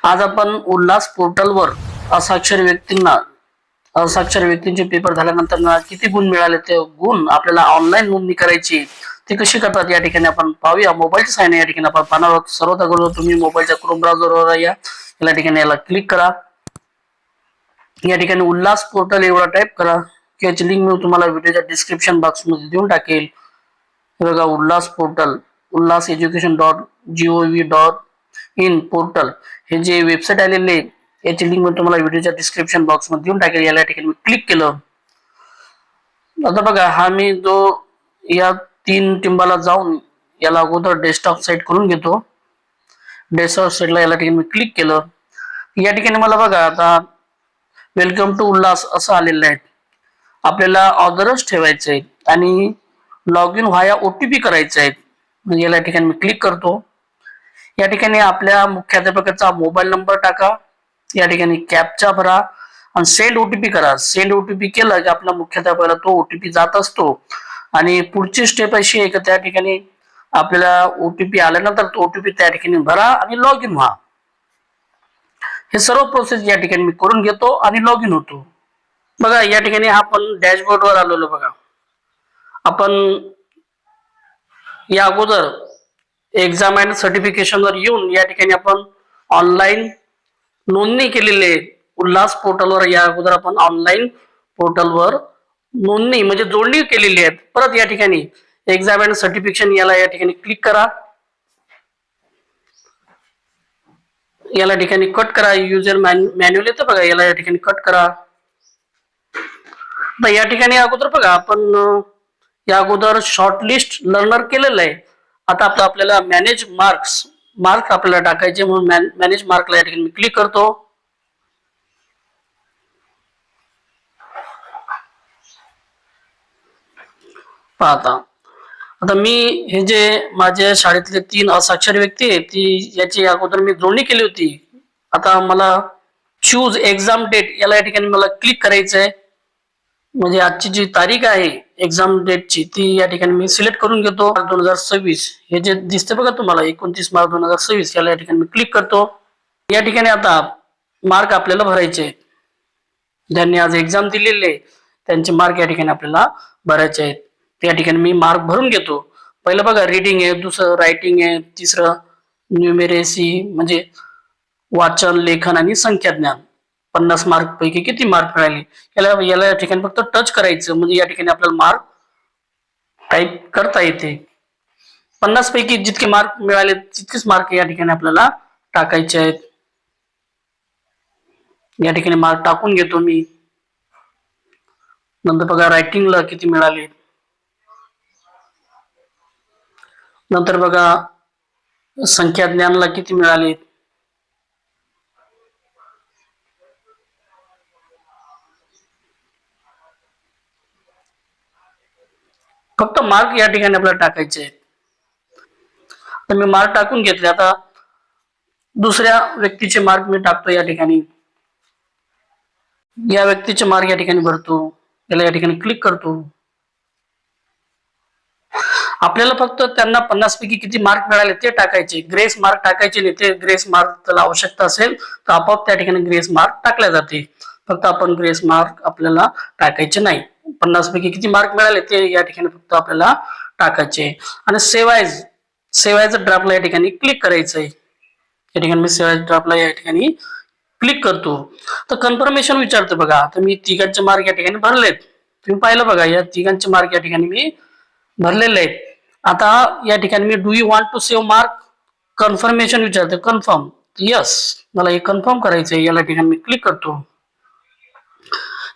आज आपण उल्हास पोर्टलवर असाक्षर व्यक्तींचे पेपर झाल्यानंतर किती गुण मिळाले ते गुण आपल्याला ऑनलाईन नोंदणी करायची ते कशी करतात या ठिकाणी आपण पाहूया। मोबाईलच्या सहाय्याने या ठिकाणी आपण पाहणार आहोत। सर्वात अगोदर तुम्ही मोबाईलच्या क्रोम ब्राउझरवर या ठिकाणी याला क्लिक करा। या ठिकाणी उल्हास पोर्टल एवढा टाइप करा। याची लिंक मी तुम्हाला व्हिडिओच्या डिस्क्रिप्शन बॉक्स मध्ये देऊन टाकेल। हे बघा उल्हास पोर्टल, ullaseducation.gov.in पोर्टल हे जे वेबसाईट आलेले याची लिंक मी तुम्हाला व्हिडिओच्या डिस्क्रिप्शन बॉक्स मध्ये देऊन टाकेल। या ठिकाणी मी क्लिक केलं। आता बघा हा मी जो या तीन टिंबाला जाऊन याला अगोदर डेस्कटॉप सेट करून घेतो। डेस्कटॉप सेटला या ठिकाणी मी क्लिक केलं। या ठिकाणी मला बघा आता वेलकम टू उल्हास असं आलेलं आहे। आपल्याला ऑदरच ठेवायचं आहे आणि लॉग इन व्हाया ओटीपी करायचा आहे। म्हणजे या ठिकाणी मी क्लिक करतो। या ठिकाणी आपल्या मुख्याध्यापकाचा मोबाईल नंबर टाका। या ठिकाणी कॅप्चा भरा आणि सेंड ओटीपी करा। सेंड ओटीपी केलं की आपल्या मुख्याध्यापकाला तो ओटीपी जात असतो आणि पुढची स्टेप अशी आहे की त्या ठिकाणी आपल्याला ओटीपी आल्यानंतर तो ओटीपी त्या ठिकाणी भरा आणि लॉग इन व्हा। हे सर्व प्रोसेस या ठिकाणी मी करून घेतो आणि लॉग इन होतो। बघा या ठिकाणी आपण डॅशबोर्डवर आलेलो बघा। आपण या अगोदर एक्झाम अँड सर्टिफिकेशनवर येऊन या ठिकाणी आपण ऑनलाईन नोंदणी केलेली आहे। उल्हास पोर्टलवर या अगोदर आपण ऑनलाईन पोर्टलवर नोंदणी म्हणजे जोडणी केलेली आहे। परत या ठिकाणी एक्झाम अँड सर्टिफिकेशन याला या ठिकाणी क्लिक करा। याला ठिकाणी कट करा। युजर मॅन्युअल येतं बघा, याला या ठिकाणी कट करा। तर या ठिकाणी अगोदर बघा आपण या अगोदर शॉर्टलिस्ट लर्नर केलेलं आहे। आता आपल्याला मॅनेज मार्क्स आपल्याला टाकायचे म्हणून मॅनेज मार्कला या ठिकाणी मी क्लिक करतो। पाहता आता मी हे जे माझ्या शाळेतले 3 असाक्षर व्यक्ती आहेत ती याची अगोदर मी जोडणी केली होती। आता मला चूज एक्झाम डेट याला या ठिकाणी मला क्लिक करायचं आहे। म्हणजे आजची जी तारीख आहे एक्झाम डेटची ती या ठिकाणी मी सिलेक्ट करून घेतो। 2026 हे जे दिसते बघा तुम्हाला 29 मार्च 2026 याला या ठिकाणी मी क्लिक करतो। या ठिकाणी आता मार्क आपल्याला भरायचे आहेत। ज्यांनी आज एक्झाम दिलेले त्यांचे मार्क या ठिकाणी आपल्याला भरायचे आहेत। त्या ठिकाणी मी मार्क भरून घेतो। पहिलं बघा रीडिंग आहे, दुसरं रायटिंग आहे, तिसरं न्यूमेरेसी म्हणजे वाचन लेखन आणि संख्याज्ञान। 50 मार्क पैकी किती मार्क मिळाले याला या ठिकाणी फक्त टच करायचं म्हणजे या ठिकाणी आपल्याला मार्क टाइप करता येते। 50 पैकी जितके मार्क मिळाले तितकेच मार्क या ठिकाणी आपल्याला टाकायचे आहेत। या ठिकाणी मार्क टाकून घेतो मी। नंतर बघा रायटिंगला किती मिळाले, नंतर बघा संख्या ज्ञानला किती मिळाले। फक्त मार्क या ठिकाणी आपल्याला टाकायचे आहेत। तर मी मार्क टाकून घेतले। आता दुसऱ्या व्यक्तीचे मार्क मी टाकतो। या ठिकाणी या व्यक्तीचे मार्क या ठिकाणी भरतो। याला या ठिकाणी क्लिक करतो। आपल्याला फक्त त्यांना 50 पैकी किती मार्क मिळाले ते टाकायचे, ग्रेस मार्क टाकायचे नाही। ते ग्रेस मार्क त्याला आवश्यकता असेल तर आपोआप त्या ठिकाणी ग्रेस मार्क टाकल्या जाते। फक्त आपण ग्रेस मार्क आपल्याला टाकायचे नाही। 50 पैकी किती मार्क मिळाले ते या ठिकाणी फक्त आपल्याला टाकायचे आणि सेव्ह ॲज ड्राफ्टला या ठिकाणी क्लिक करायचं आहे। या ठिकाणी मी सेव्ह ॲज ड्राफ्टला या ठिकाणी क्लिक करतो। तर कन्फर्मेशन विचारतो बघा। आता मी तिघांचे मार्क या ठिकाणी भरलेत। तुम्ही पाहिलं बघा या तिघांचे मार्क या ठिकाणी मी भरलेले आहेत। आता या ठिकाणी मी do you want to save mark confirmation विचारते, कन्फर्म यस मला हे कन्फर्म करायचंय। याला ठिकाणी मी क्लिक करतो।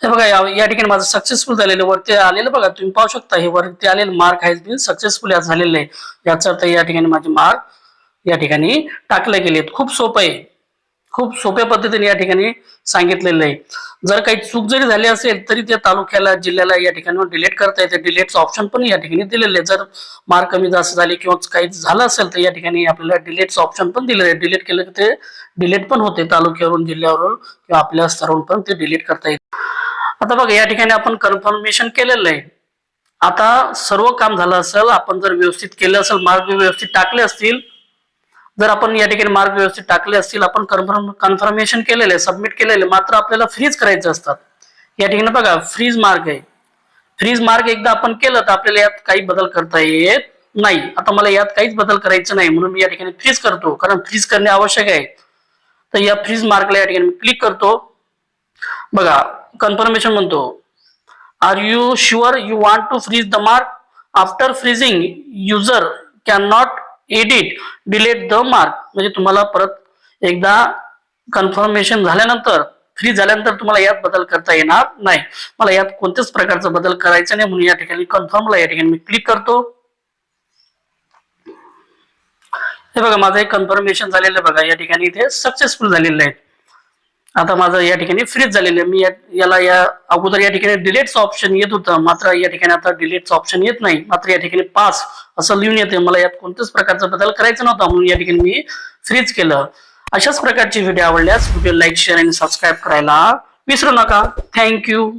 हे बघा या ठिकाणी माझं सक्सेसफुल झालेलं वरती आलेलं बघा, तुम्ही पाहू शकता हे वरती आलेलं मार्क हॅज बीन सक्सेसफुल झालेलं आहे। याचा अर्थ या ठिकाणी माझे मार्क या ठिकाणी टाकले गेलेत। खूप सोपं आहे, खूप सोप्या पद्धतीने या ठिकाणी सांगितलेलं आहे। जर काही चूक जरी झाली असेल तरी त्या तालुक्याला जिल्ह्याला या ठिकाणी डिलीट करता येते। डिलीटचं ऑप्शन पण या ठिकाणी दिलेलं आहे। जर मार्क कमी जास्त झाले किंवा काही झालं असेल तर या ठिकाणी आपल्याला डिलीटचं ऑप्शन पण दिलेलं आहे। डिलीट केलं की ते डिलीट पण होते, तालुक्यावरून जिल्ह्यावरून किंवा आपल्या स्तरावरून पण ते डिलीट करता येते। आता बघा या ठिकाणी आपण कन्फर्मेशन केलेलं आहे। आता सर्व काम झालं असेल, आपण जर व्यवस्थित केलं असेल, मार्क व्यवस्थित टाकले असतील, जर आपण या ठिकाणी मार्क व्यवस्थित टाकले असतील, आपण कन्फर्मेशन केलेले, सबमिट केलेले, मात्र आपल्याला फ्रीज करायचे असतात. या ठिकाणी बघा फ्रीज मार्क आहे. फ्रीज मार्क एकदा आपण केलं तर आपल्याला यात काही बदल करता येत नाही. आता मला यात काहीच बदल करायचं नाही म्हणून मी या ठिकाणी फ्रीज करतो, कारण फ्रीज करणे आवश्यक आहे. तर या फ्रीज मार्कला या ठिकाणी मी क्लिक करतो. बघा कन्फर्मेशन म्हणतो, are you sure you want to freeze the mark? After freezing user can not edit delete the mark. म्हणजे तुम्हाला परत एकदा कन्फर्मेशन झाल्यानंतर, फ्रीज झाल्यानंतर तुम्हाला यात बदल करता येणार नाही. मला यात कोणत्याच प्रकारचा बदल करायचा नाही म्हणून या ठिकाणी कन्फर्मला या ठिकाणी मी क्लिक करतो. हे बघा माझं एक कन्फर्मेशन झालेलं आहे. बघा या ठिकाणी इथे सक्सेसफुल झालेलं आहे. आता माझं या ठिकाणी फ्रीज झालेलं आहे. मी याला या अगोदर या ठिकाणी डिलीटचं ऑप्शन येत होतं, मात्र या ठिकाणी आता डिलीटचं ऑप्शन येत नाही. मात्र या ठिकाणी पास असं लिहून येते. मला यात कोणत्याच प्रकारचा बदल करायचा नव्हता म्हणून या ठिकाणी मी फ्रीज केलं. अशाच प्रकारची व्हिडिओ आवडल्यास व्हिडिओ लाईक, शेअर आणि सबस्क्राईब करायला विसरू नका. थँक्यू.